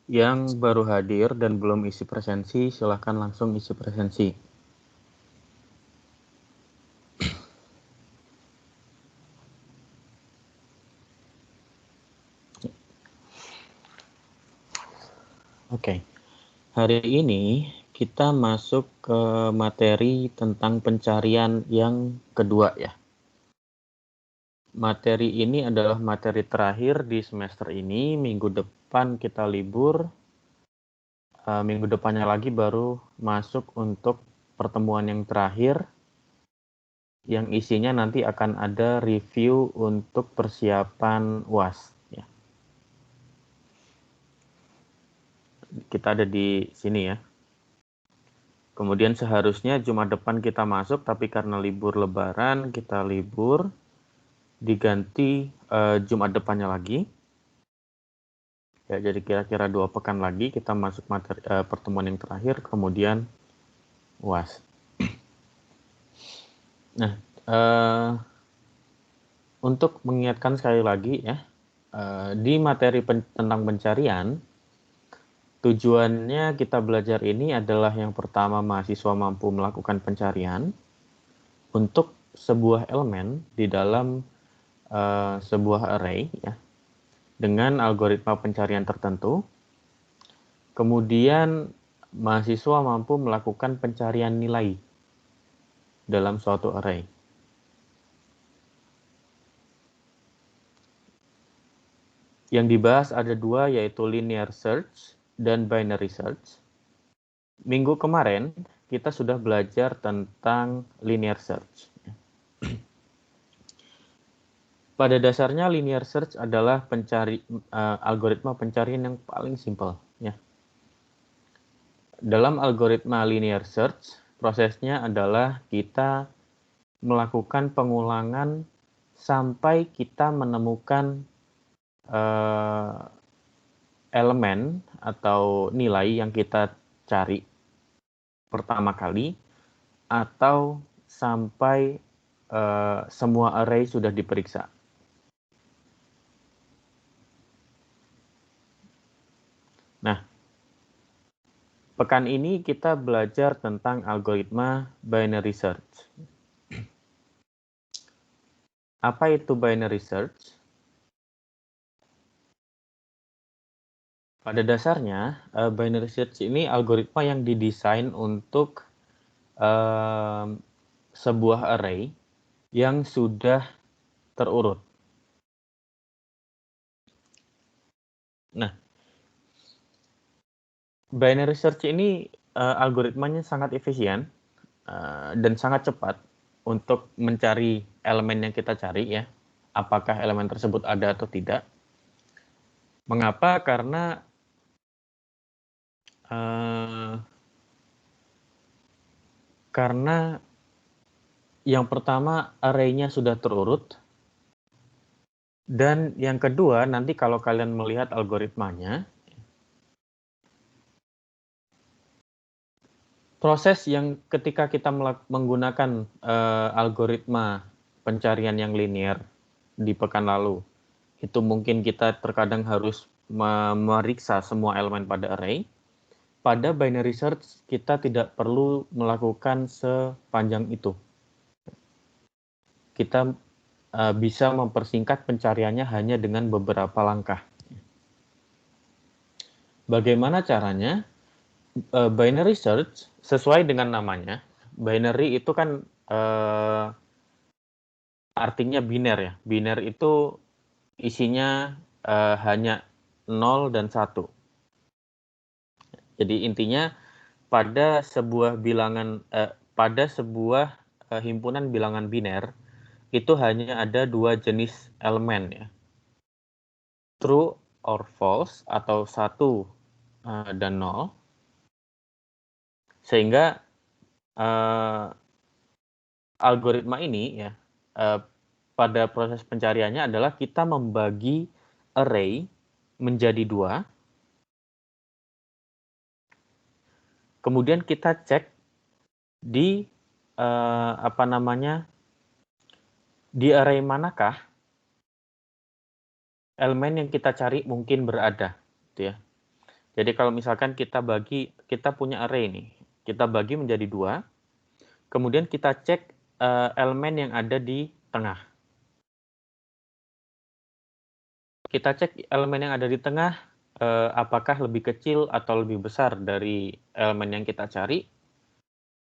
Yang baru hadir dan belum isi presensi, silahkan langsung isi presensi. Oke, hari ini kita masuk ke materi tentang pencarian yang kedua ya. Materi ini adalah materi terakhir di semester ini, minggu depan kita libur, minggu depannya lagi baru masuk untuk pertemuan yang terakhir, yang isinya nanti akan ada review untuk persiapan UAS. Ya. Kita ada di sini ya. Kemudian seharusnya Jumat depan kita masuk, tapi karena libur Lebaran kita libur, diganti Jumat depannya lagi. Ya, jadi kira-kira 2 pekan lagi kita masuk materi pertemuan yang terakhir, kemudian UAS. Nah, untuk mengingatkan sekali lagi ya, di materi tentang pencarian, tujuannya kita belajar ini adalah yang pertama mahasiswa mampu melakukan pencarian untuk sebuah elemen di dalam sebuah array ya, dengan algoritma pencarian tertentu. Kemudian mahasiswa mampu melakukan pencarian nilai dalam suatu array. Yang dibahas ada 2, yaitu linear search dan binary search. Minggu kemarin kita sudah belajar tentang linear search. Pada dasarnya linear search adalah algoritma pencarian yang paling simpel ya. Dalam algoritma linear search, prosesnya adalah kita melakukan pengulangan sampai kita menemukan elemen atau nilai yang kita cari pertama kali, atau sampai semua array sudah diperiksa. Nah, pekan ini kita belajar tentang algoritma binary search. Apa itu binary search? Pada dasarnya, binary search ini algoritma yang didesain untuk sebuah array yang sudah terurut. Nah, binary search ini algoritmanya sangat efisien dan sangat cepat untuk mencari elemen yang kita cari ya. Apakah elemen tersebut ada atau tidak. Mengapa? Karena yang pertama array-nya sudah terurut, dan yang kedua nanti kalau kalian melihat algoritmanya, proses yang ketika kita menggunakan algoritma pencarian yang linear di pekan lalu, itu mungkin kita terkadang harus memeriksa semua elemen pada array. Pada binary search kita tidak perlu melakukan sepanjang itu. Kita bisa mempersingkat pencariannya hanya dengan beberapa langkah. Bagaimana caranya? Binary search sesuai dengan namanya. Binary itu kan artinya biner ya. Biner itu isinya hanya 0 dan 1. Jadi intinya pada sebuah bilangan pada sebuah himpunan bilangan biner itu hanya ada 2 jenis elemen ya. True or false atau 1 dan 0. Sehingga algoritma ini ya pada proses pencariannya adalah kita membagi array menjadi 2. Kemudian kita cek di di array manakah elemen yang kita cari mungkin berada, gitu ya. Jadi kalau misalkan kita punya array nih, kita bagi menjadi 2, kemudian kita cek elemen yang ada di tengah. Kita cek elemen yang ada di tengah, apakah lebih kecil atau lebih besar dari elemen yang kita cari,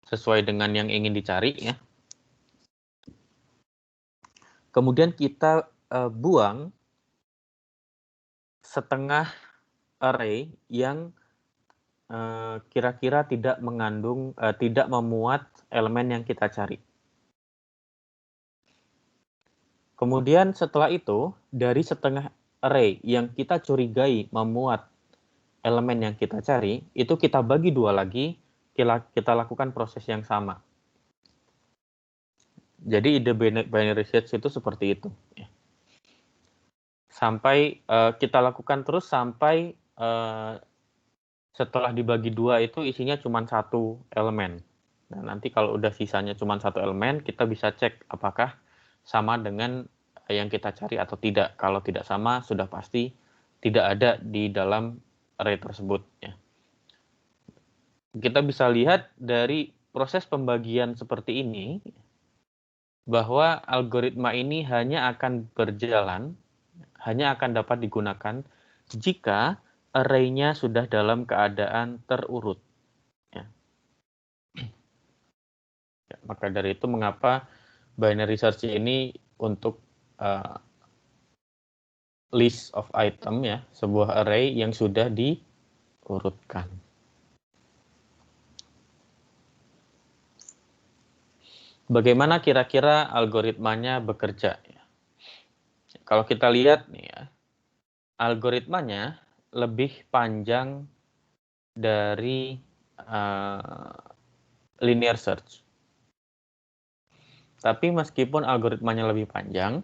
sesuai dengan yang ingin dicari ya. Kemudian kita buang setengah array yang kira-kira tidak memuat elemen yang kita cari. Kemudian setelah itu, dari setengah array yang kita curigai memuat elemen yang kita cari, itu kita bagi 2 lagi, kita lakukan proses yang sama. Jadi ide binary search itu seperti itu. Sampai kita lakukan terus sampai setelah dibagi 2 itu isinya cuma 1 elemen. Nah, nanti kalau udah sisanya cuma 1 elemen, kita bisa cek apakah sama dengan yang kita cari atau tidak. Kalau tidak sama, sudah pasti tidak ada di dalam array tersebut. Ya. Kita bisa lihat dari proses pembagian seperti ini, bahwa algoritma ini hanya akan berjalan, hanya akan dapat digunakan jika array-nya sudah dalam keadaan terurut. Ya. Ya, maka dari itu mengapa binary search ini untuk list of item ya, sebuah array yang sudah diurutkan. Bagaimana kira-kira algoritmanya bekerja? Kalau kita lihat nih ya, algoritmanya lebih panjang dari linear search. Tapi meskipun algoritmanya lebih panjang,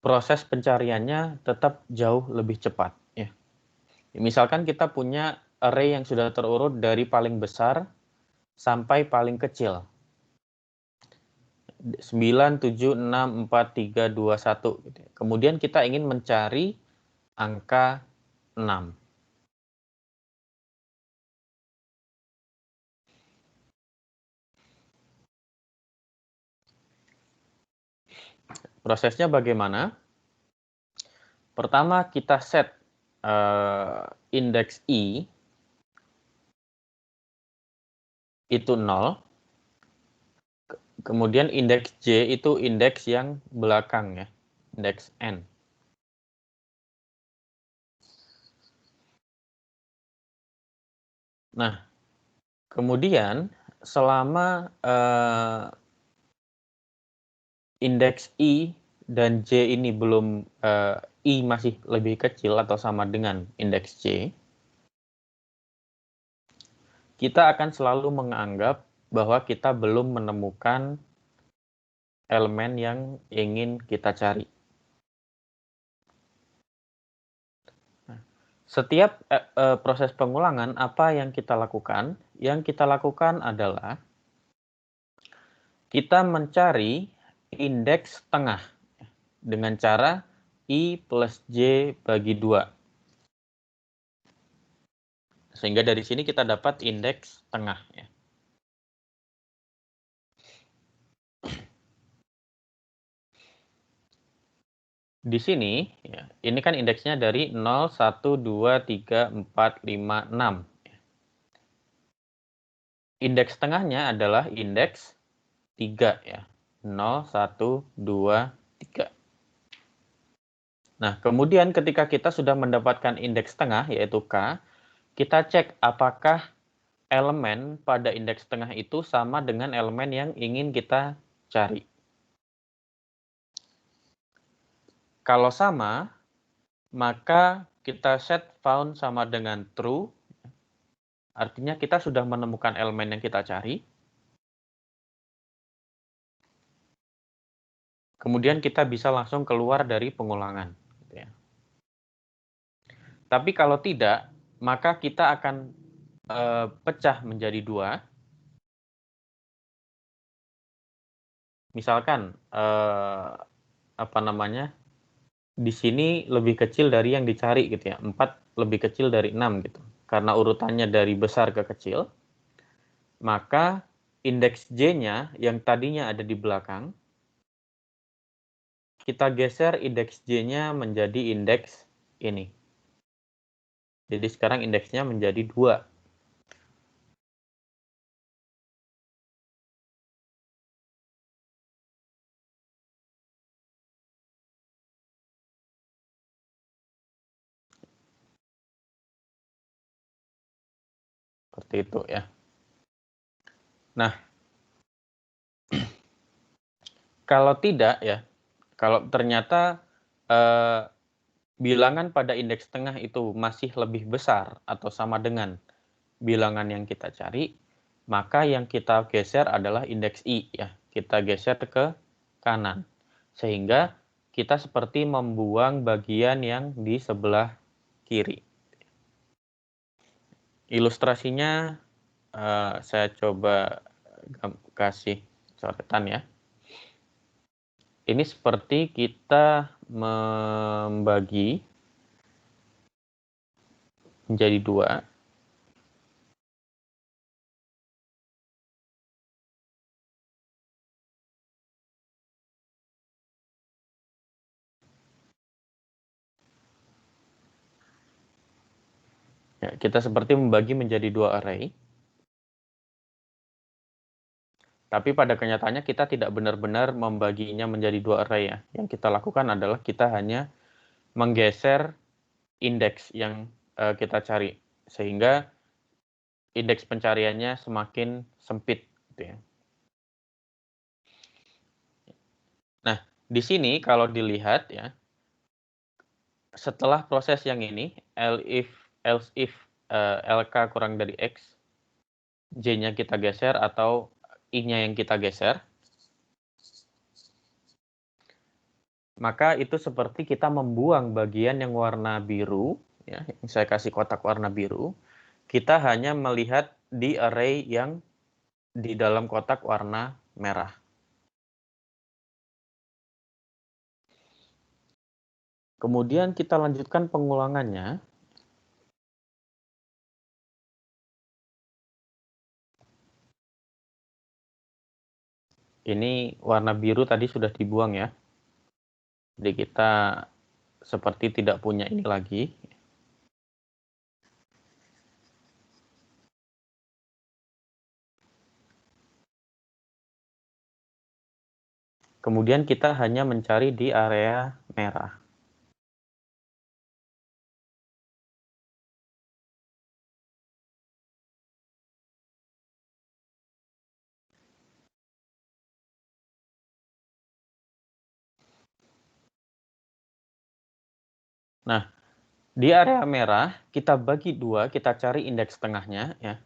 proses pencariannya tetap jauh lebih cepat. Ya. Misalkan kita punya array yang sudah terurut dari paling besar sampai paling kecil. 9, 7, 6, 4, 3, 2, 1. Kemudian kita ingin mencari angka 6. Prosesnya bagaimana? Pertama kita set indeks I itu 0. Kemudian indeks J itu indeks yang belakang ya, indeks N. Nah, kemudian selama indeks I dan J ini belum, I masih lebih kecil atau sama dengan indeks J, kita akan selalu menganggap bahwa kita belum menemukan elemen yang ingin kita cari. Setiap proses pengulangan, apa yang kita lakukan? Yang kita lakukan adalah kita mencari indeks tengah dengan cara I plus J bagi 2. Sehingga dari sini kita dapat indeks tengah. Ya. Di sini, ya, ini kan indeksnya dari 0, 1, 2, 3, 4, 5, 6. Indeks tengahnya adalah indeks 3. Ya. 0, 1, 2, 3. Nah, kemudian ketika kita sudah mendapatkan indeks tengah, yaitu K, kita cek apakah elemen pada indeks tengah itu sama dengan elemen yang ingin kita cari. Kalau sama, maka kita set found sama dengan true, artinya kita sudah menemukan elemen yang kita cari. Kemudian kita bisa langsung keluar dari pengulangan. Tapi kalau tidak, maka kita akan pecah menjadi 2. Misalkan apa namanya? Di sini lebih kecil dari yang dicari gitu ya. 4 lebih kecil dari 6 gitu. Karena urutannya dari besar ke kecil, maka indeks J-nya yang tadinya ada di belakang, kita geser indeks J-nya menjadi indeks ini. Jadi sekarang indeksnya menjadi 2. Seperti itu ya. Nah, kalau tidak ya, kalau ternyata bilangan pada indeks tengah itu masih lebih besar atau sama dengan bilangan yang kita cari, maka yang kita geser adalah indeks I ya. Kita geser ke kanan. Sehingga kita seperti membuang bagian yang di sebelah kiri. Ilustrasinya saya coba kasih coretan ya. Ini seperti kita membagi menjadi 2. Ya, kita seperti membagi menjadi 2 array. Tapi pada kenyataannya kita tidak benar-benar membaginya menjadi 2 array ya. Yang kita lakukan adalah kita hanya menggeser indeks yang kita cari. Sehingga indeks pencariannya semakin sempit. Gitu ya. Nah, di sini kalau dilihat ya, setelah proses yang ini, else if LK kurang dari X, J-nya kita geser atau I-nya yang kita geser, maka itu seperti kita membuang bagian yang warna biru, ya, yang saya kasih kotak warna biru, kita hanya melihat di array yang di dalam kotak warna merah. Kemudian kita lanjutkan pengulangannya. Ini warna biru tadi sudah dibuang ya. Jadi kita seperti tidak punya ini lagi. Kemudian kita hanya mencari di area merah. Nah, di area merah kita bagi 2, kita cari indeks tengahnya ya.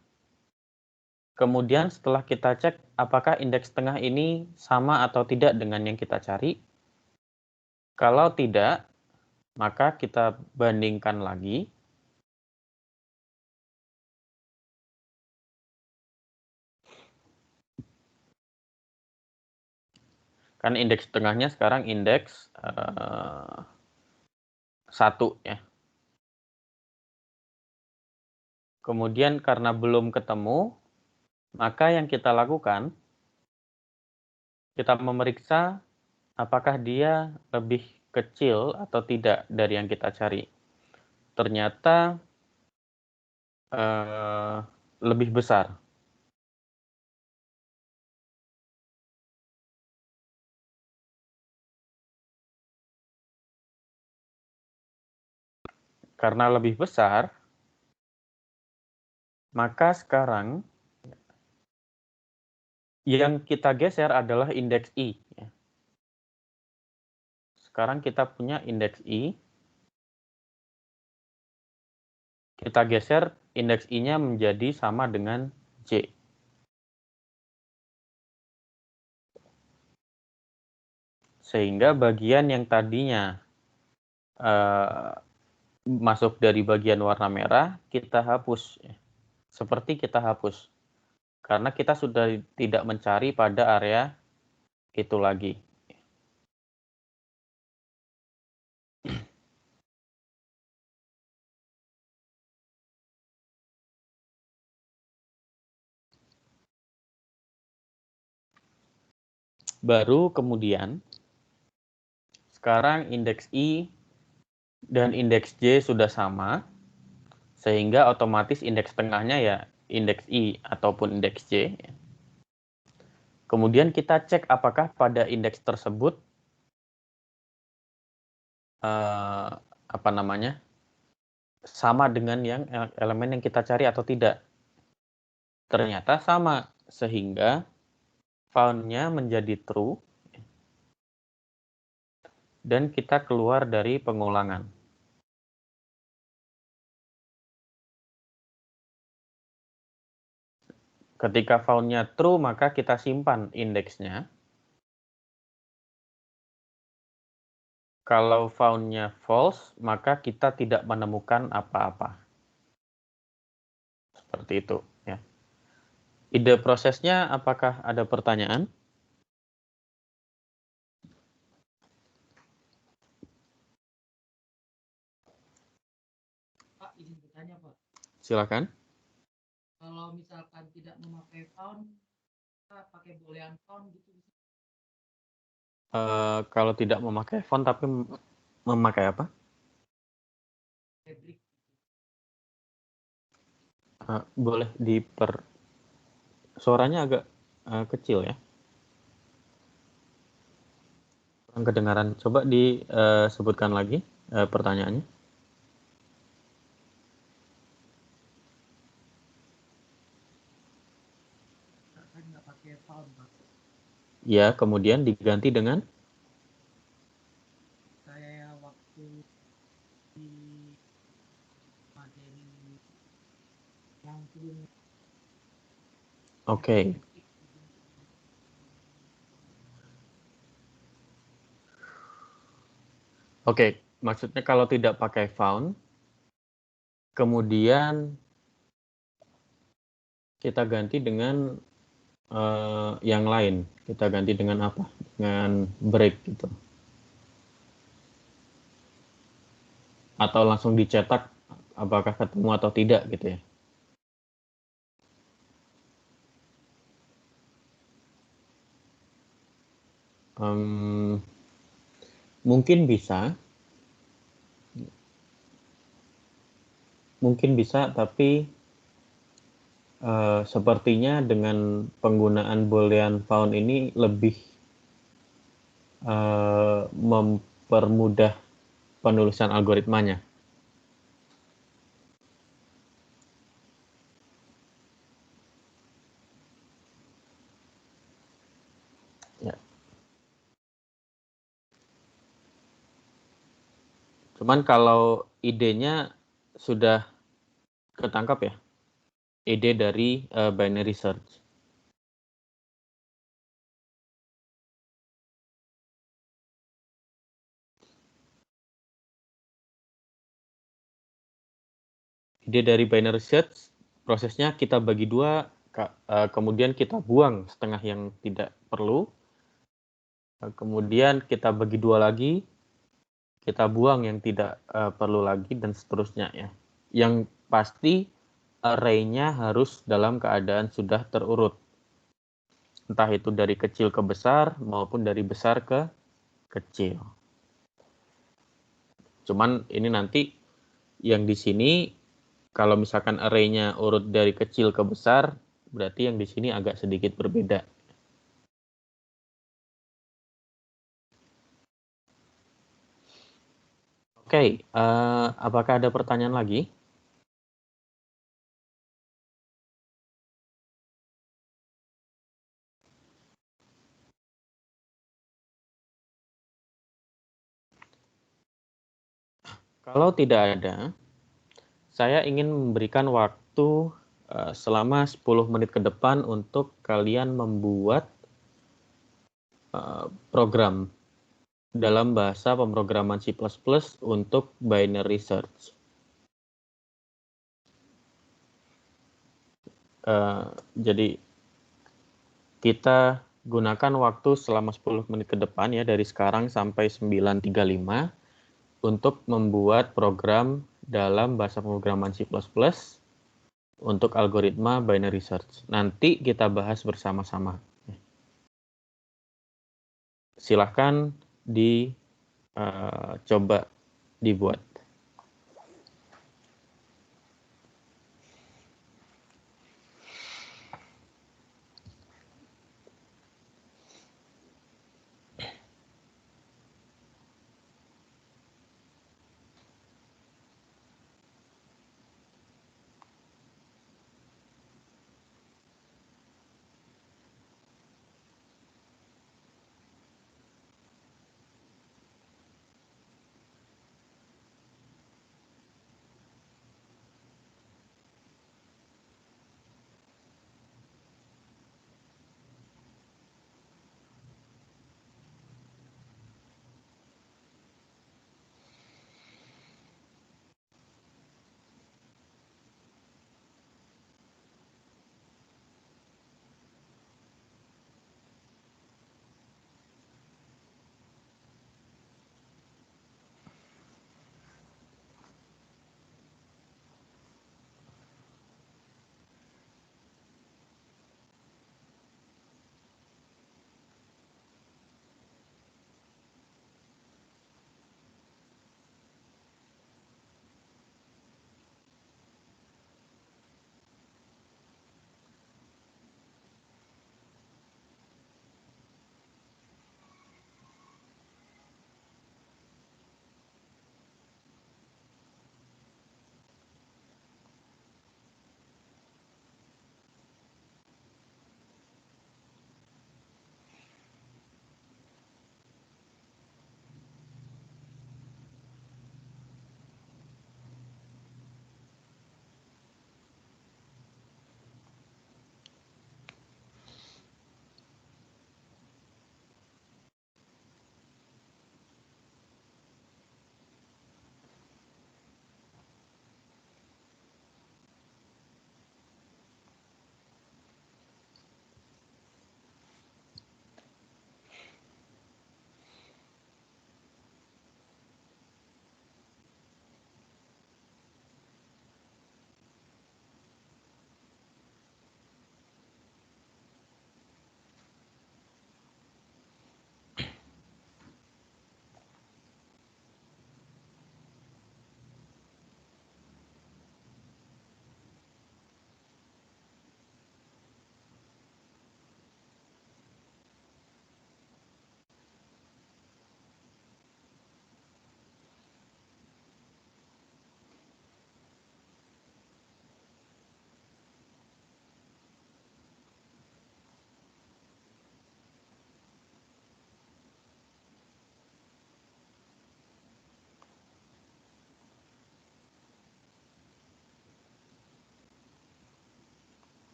Kemudian setelah kita cek apakah indeks tengah ini sama atau tidak dengan yang kita cari. Kalau tidak, maka kita bandingkan lagi. Kan indeks tengahnya sekarang indeks 1 ya. Kemudian karena belum ketemu, maka yang kita lakukan, kita memeriksa apakah dia lebih kecil atau tidak dari yang kita cari. Ternyata lebih besar. Karena lebih besar, maka sekarang yang kita geser adalah indeks I. Sekarang kita punya indeks I. Kita geser indeks I-nya menjadi sama dengan J. Sehingga bagian yang tadinya masuk dari bagian warna merah, kita hapus. Seperti kita hapus. Karena kita sudah tidak mencari pada area itu lagi. Baru kemudian, sekarang indeks I dan indeks J sudah sama, sehingga otomatis indeks tengahnya ya indeks I ataupun indeks J. Kemudian kita cek apakah pada indeks tersebut sama dengan yang elemen yang kita cari atau tidak. Ternyata sama, sehingga found-nya menjadi true dan kita keluar dari pengulangan. Ketika found-nya true, maka kita simpan indeksnya. Kalau found-nya false, maka kita tidak menemukan apa-apa. Seperti itu. Ya. Ide prosesnya, apakah ada pertanyaan? Pak, izin bertanya, Pak. Silakan. Kalau misalkan tidak memakai found, kita pakai boolean found gitu. Kalau tidak memakai font tapi memakai apa? Fabric. Boleh suaranya agak kecil ya. Kurang kedengaran. Coba disebutkan lagi pertanyaannya. Kan nggak pakai found, Pak. Ya, kemudian diganti dengan? Kayak waktu di materi yang sebelumnya. Oke. Oke, maksudnya kalau tidak pakai found, kemudian kita ganti dengan yang lain. Kita ganti dengan apa? Dengan break gitu. Atau langsung dicetak apakah ketemu atau tidak gitu ya. Mungkin bisa, tapi sepertinya dengan penggunaan boolean found ini lebih mempermudah penulisan algoritmanya. Ya. Cuman kalau idenya sudah ketangkap ya, ide dari binary search. Ide dari binary search, prosesnya kita bagi dua, kemudian kita buang setengah yang tidak perlu, kemudian kita bagi dua lagi, kita buang yang tidak perlu lagi, dan seterusnya ya. Yang pasti array-nya harus dalam keadaan sudah terurut. Entah itu dari kecil ke besar maupun dari besar ke kecil. Cuman ini nanti yang di sini kalau misalkan array-nya urut dari kecil ke besar, berarti yang di sini agak sedikit berbeda. Oke, apakah ada pertanyaan lagi? Kalau tidak ada, saya ingin memberikan waktu selama 10 menit ke depan untuk kalian membuat program dalam bahasa pemrograman C++ untuk binary search. Jadi kita gunakan waktu selama 10 menit ke depan ya, dari sekarang sampai 9.35 untuk membuat program dalam bahasa pemrograman C++ untuk algoritma binary search. Nanti kita bahas bersama-sama. Silahkan coba dibuat.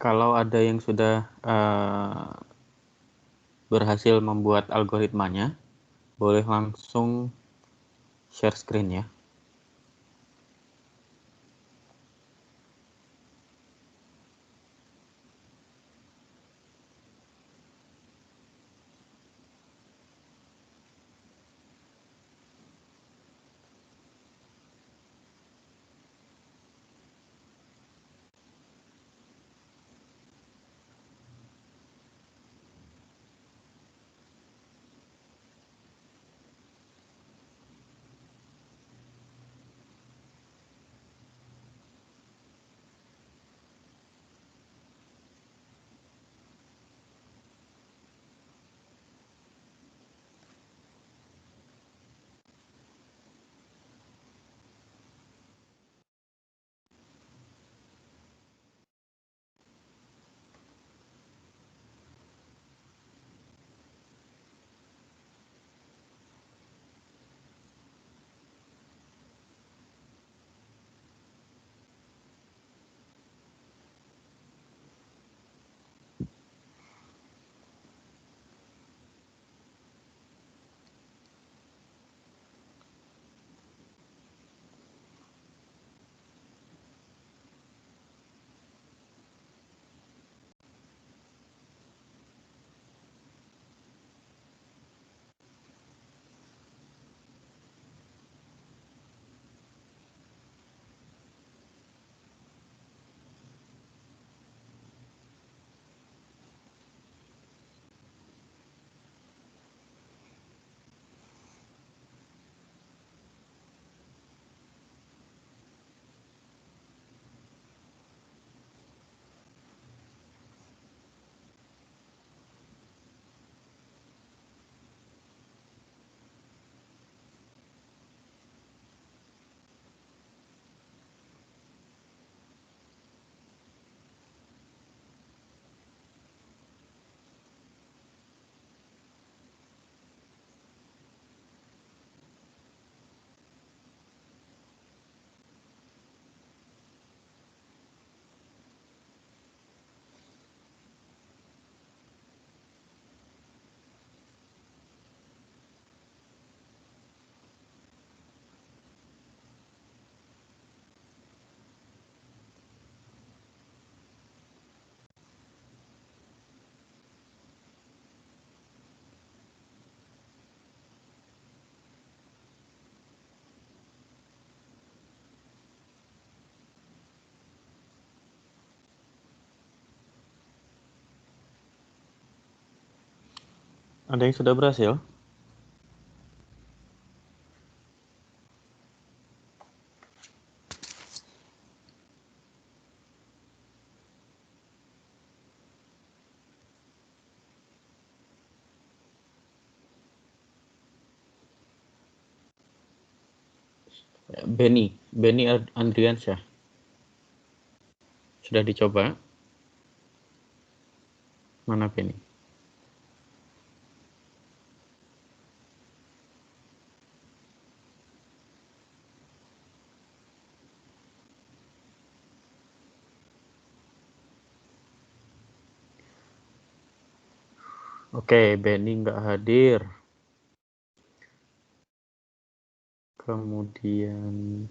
Kalau ada yang sudah berhasil membuat algoritmanya, boleh langsung share screen ya. Ada yang sudah berhasil? Benny Andriansyah. Sudah dicoba? Mana Benny? Oke, Benny nggak hadir. Kemudian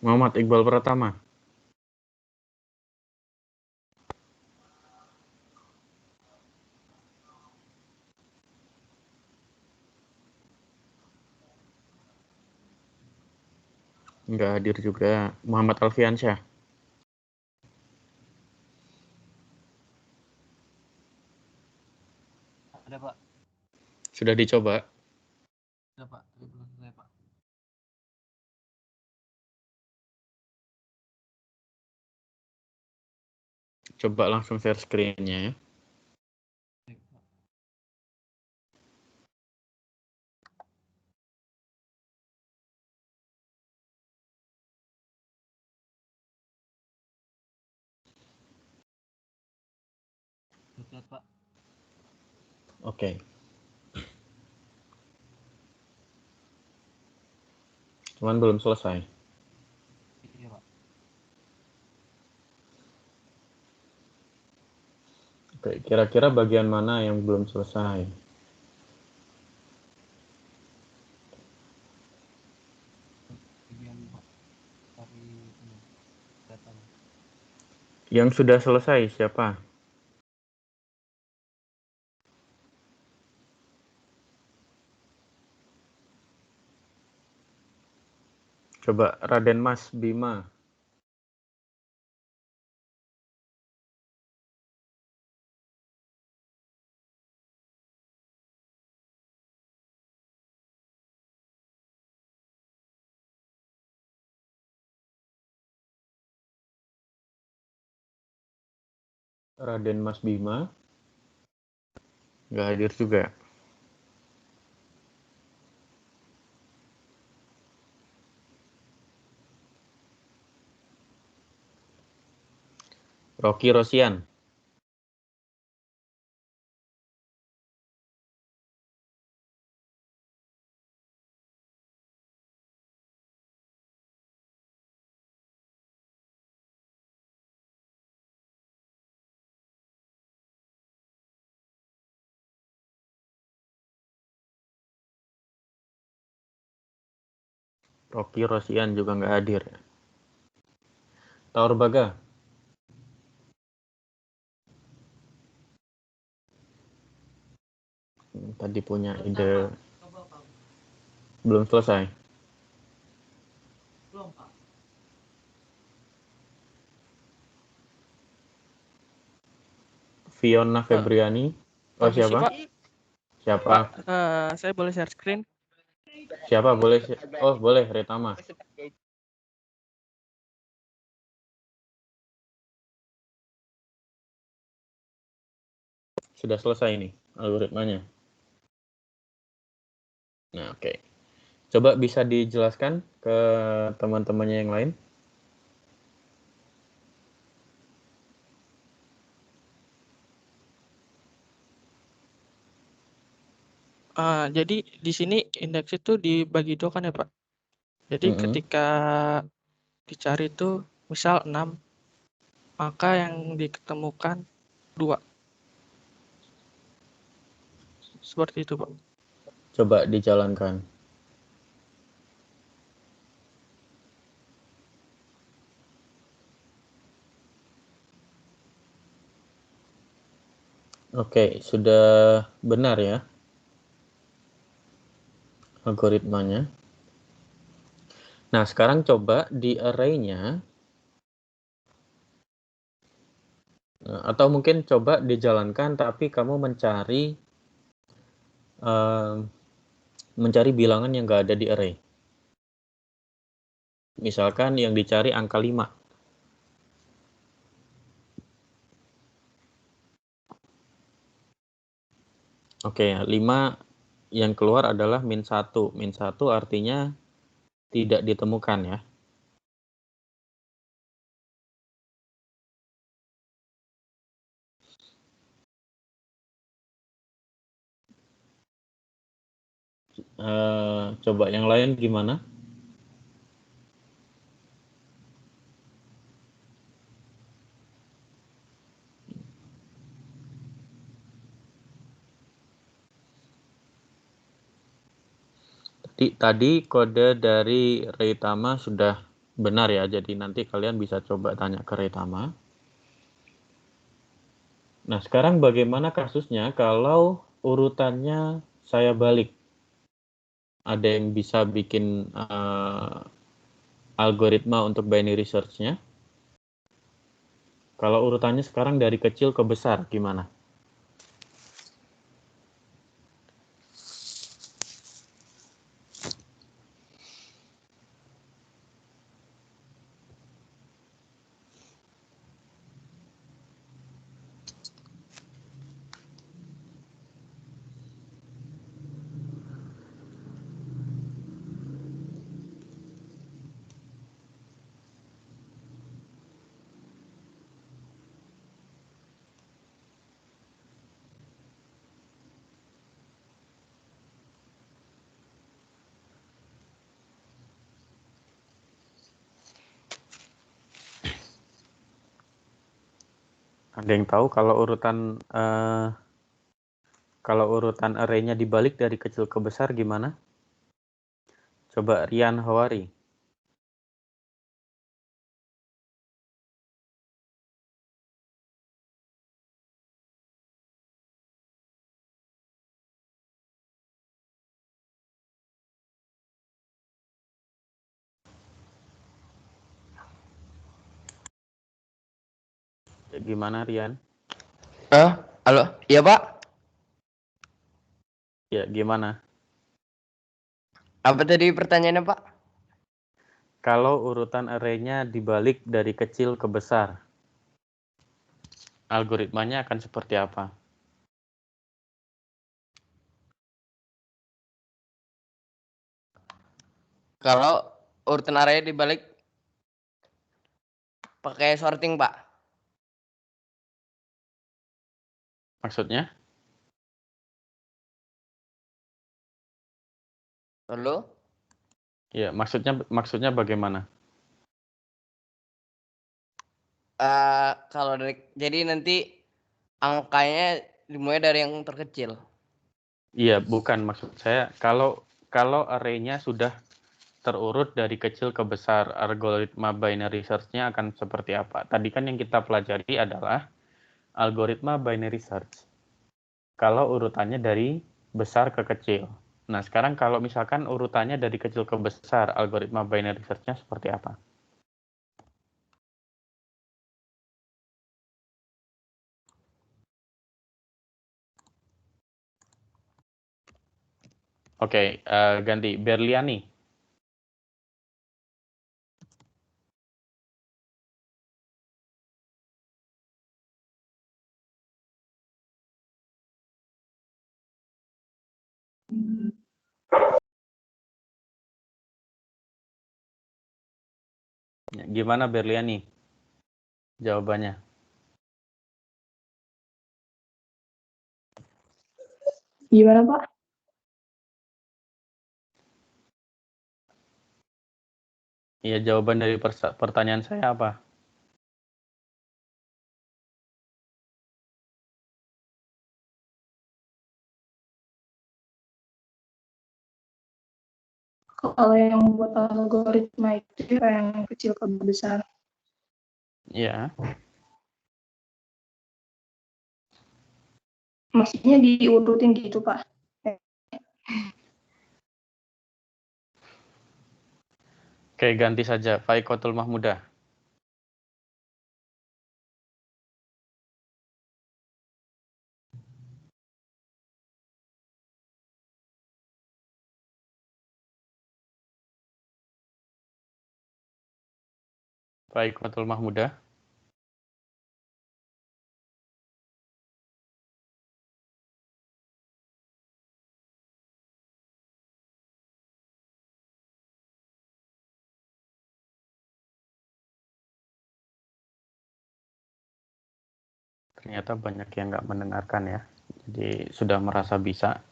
Muhammad Iqbal Pratama. Nggak hadir juga. Muhammad Alfiansyah. Ada Pak. Sudah dicoba? Ada Pak, tapi belum selesai Pak. Coba langsung share screen-nya ya. Baik, Pak. Lihat Pak. Oke. Cuman belum selesai. Kira-kira bagian mana yang belum selesai? Bagian cari ini data. Yang sudah selesai siapa? Coba Raden Mas Bima. Raden Mas Bima. Nggak hadir juga. Rocky Rosian. Rocky Rosian juga nggak hadir. Taur Baga. Tadi punya Selesai, ide. Pak. Coba, Pak. Belum selesai. Belum, Pak. Fiona Febriani. Oh, Permisi, siapa? Pak. Siapa? Pak, saya boleh share screen? Siapa boleh? Oh, boleh, Retama. Sudah selesai nih algoritmanya. Nah, oke. Coba bisa dijelaskan ke teman-temannya yang lain. Jadi di sini indeks itu dibagi dua kan ya, Pak? Jadi ketika dicari itu misal 6, maka yang diketemukan 2. Seperti itu, Pak. Coba dijalankan. Oke, sudah benar ya algoritmanya. Nah, sekarang coba di array-nya, atau mungkin coba dijalankan tapi kamu mencari bilangan yang nggak ada di array. Misalkan yang dicari angka 5. Oke, 5 yang keluar adalah min 1. Min 1 artinya tidak ditemukan ya. Coba yang lain gimana? Tadi kode dari Reitama sudah benar ya, jadi nanti kalian bisa coba tanya ke Reitama. Nah, sekarang bagaimana kasusnya kalau urutannya saya balik? Ada yang bisa bikin algoritma untuk binary search-nya? Kalau urutannya sekarang dari kecil ke besar, gimana? Ada yang tahu kalau urutan array-nya dibalik dari kecil ke besar gimana? Coba Rian Hawari. Gimana Rian? Halo, iya Pak. Ya, gimana? Apa tadi pertanyaannya Pak? Kalau urutan array-nya dibalik dari kecil ke besar, algoritmanya akan seperti apa? Kalau urutan array dibalik pakai sorting Pak. Maksudnya? Lalu? Ya, maksudnya bagaimana? Kalau jadi nanti angkanya dimulai dari yang terkecil. Iya, bukan maksud saya kalau array-nya sudah terurut dari kecil ke besar, algoritma binary search-nya akan seperti apa? Tadi kan yang kita pelajari adalah algoritma binary search. Kalau urutannya dari besar ke kecil. Nah, sekarang kalau misalkan urutannya dari kecil ke besar, algoritma binary search-nya seperti apa? Oke, ganti Berliani. Gimana Berliani? Jawabannya. Gimana Pak? Iya, jawaban dari pertanyaan saya apa? Kalau yang buat algoritma itu yang kecil ke besar. Iya. Maksudnya diurutin gitu Pak. Oke, ganti saja. Faikotul Mahmudah. Faikotul Mahmudah. Ternyata banyak yang nggak mendengarkan ya. Jadi sudah merasa bisa.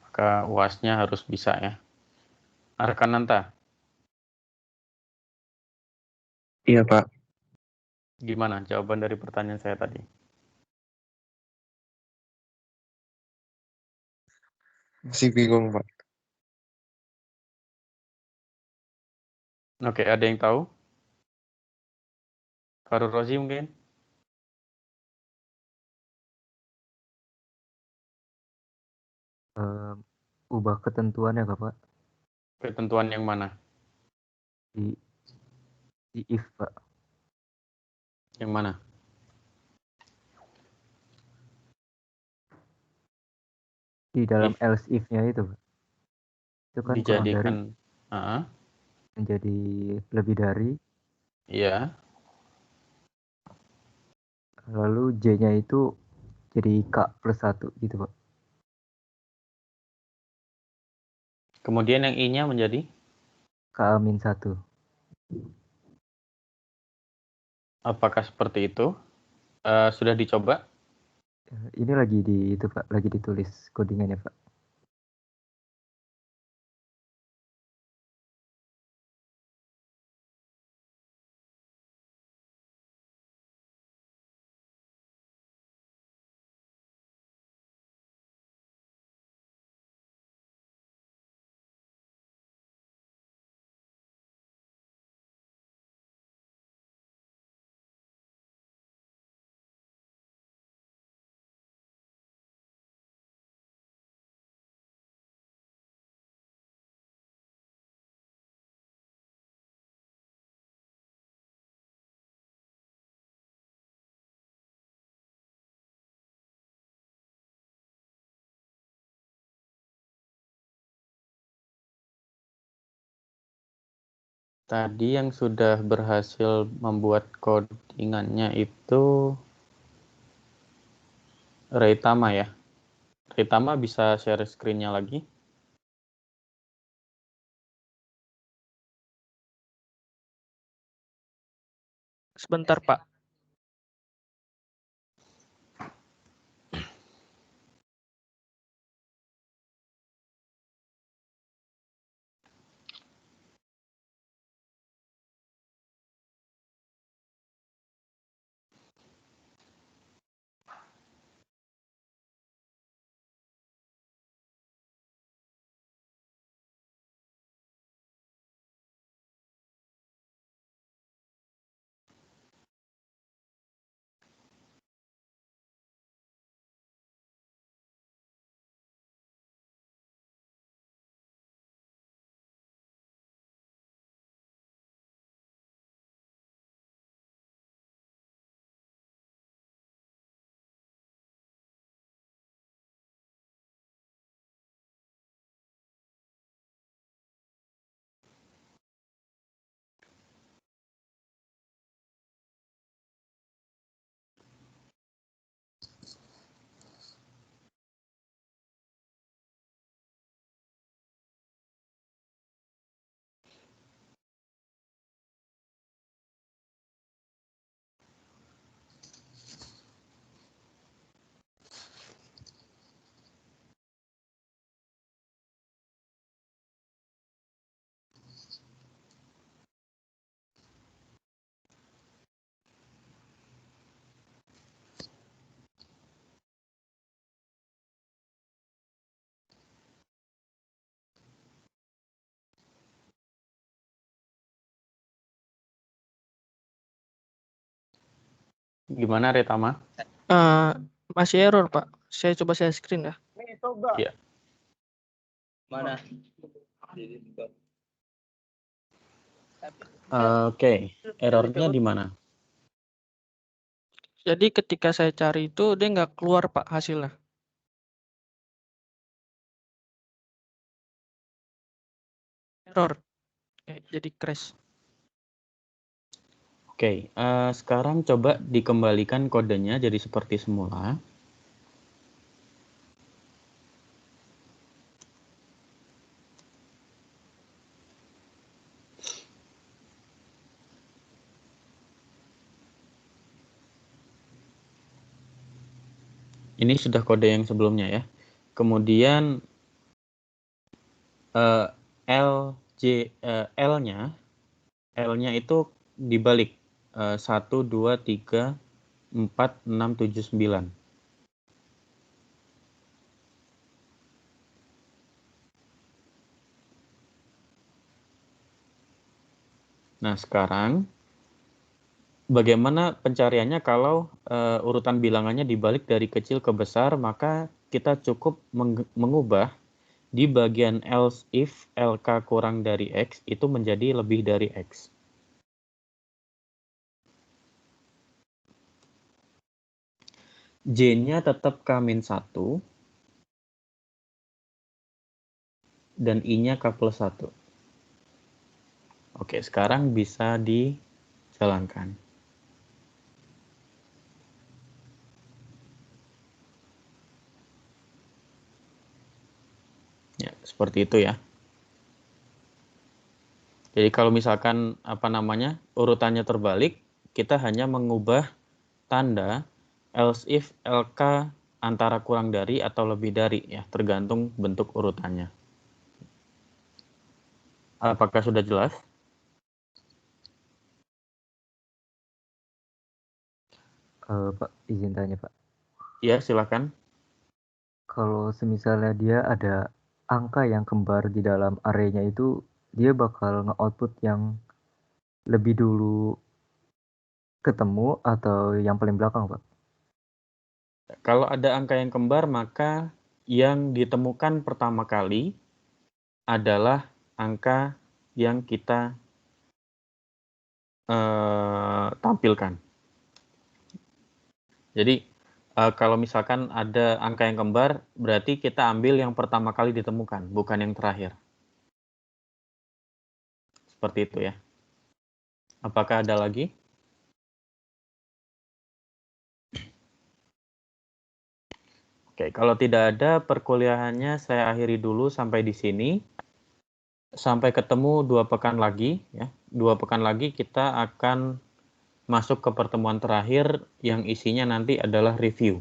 Maka UAS-nya harus bisa ya. Arkananta, Iya Pak, gimana jawaban dari pertanyaan saya tadi? masih bingung Pak. Oke, ada yang tahu? Farul Rozi mungkin? Ubah ketentuannya kah Pak? Ketentuan yang mana? Di, di if Pak. Yang mana? Di dalam If else if-nya itu Pak. Itu kan kurang dari dijadikan, menjadi lebih dari, iya. lalu J-nya itu jadi K plus 1 gitu Pak. Kemudian yang I-nya menjadi? K min 1. Apakah seperti itu? Sudah dicoba? Ini lagi di itu Pak, lagi ditulis codingannya Pak. Tadi yang sudah berhasil membuat codingannya itu Reitama ya. Reitama bisa share screen-nya lagi. Sebentar, Pak. Gimana Reitama? Masih error, Pak. Saya coba share screen ya. Iya. Mana? Oke, errornya di mana? Jadi ketika saya cari itu dia nggak keluar, Pak, hasilnya. Error. Jadi crash. Oke, sekarang coba dikembalikan kodenya jadi seperti semula. Ini sudah kode yang sebelumnya ya. Kemudian L-nya itu dibalik 1, 2, 3, 4, 6, 7, 9. Nah, sekarang bagaimana pencariannya kalau urutan bilangannya dibalik dari kecil ke besar, maka kita cukup mengubah di bagian else if LK kurang dari X itu menjadi lebih dari X. J-nya tetap K-1 dan I-nya K+1. Oke, sekarang bisa dijalankan. Ya, seperti itu ya. Jadi kalau misalkan urutannya terbalik, kita hanya mengubah tanda else if LK antara kurang dari atau lebih dari ya, tergantung bentuk urutannya. Apakah sudah jelas? Pak, izin tanya Pak. Ya, silakan. Kalau semisalnya dia ada angka yang kembar di dalam arraynya itu, dia bakal nge-output yang lebih dulu ketemu atau yang paling belakang, Pak? Kalau ada angka yang kembar, maka yang ditemukan pertama kali adalah angka yang kita tampilkan. Jadi kalau misalkan ada angka yang kembar, berarti kita ambil yang pertama kali ditemukan, bukan yang terakhir. Seperti itu ya. Apakah ada lagi? Oke, kalau tidak ada, perkuliahannya saya akhiri dulu sampai di sini. Sampai ketemu 2 pekan lagi, ya. 2 pekan lagi kita akan masuk ke pertemuan terakhir yang isinya nanti adalah review.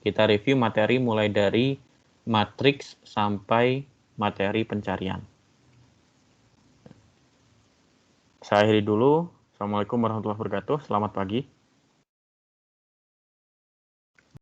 Kita review materi mulai dari matriks sampai materi pencarian. Saya akhiri dulu. Assalamualaikum warahmatullahi wabarakatuh. Selamat pagi.